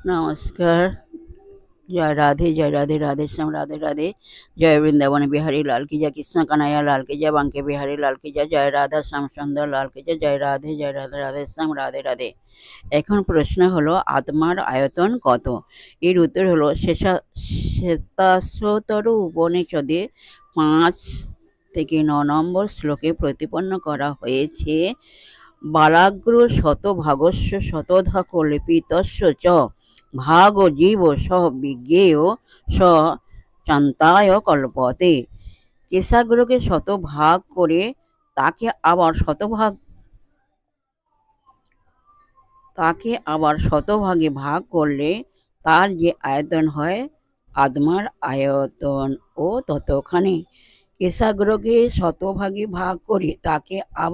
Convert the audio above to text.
नमस्कार। जय राधे जय राधे राधे श्याम राधे राधे। जय वृंदावन बिहारी लाल की जय, कृष्ण कन्हैया लाल की जय, बांके बिहारी लाल की जय, जय राधा श्याम सुंदर लाल की जय, जय রাধে জয় রাধে রাধে শ্যাম রাধে রাধে। এখন প্রশ্ন হলো আত্মার আয়তন কত? এর উত্তর হলো শ্বেতাশ্বতর উপনিষদে 5 থেকে 9 নম্বর শ্লোকে প্রতিপন্ন করা হয়েছে। বালাগ্র শতভাগস্য শতধা কল্পিতস্য চ ভাগ জীব স বিজ্ঞেয় স চান্তায় কল্পতে। কেশাগ্রকে শতভাগ করে তাকে আবার শতভাগে ভাগ করলে তার যে আয়তন হয় আত্মার আয়তন ও ততখানি। কেশাগ্রকে শতভাগে ভাগ করে তাকে আবার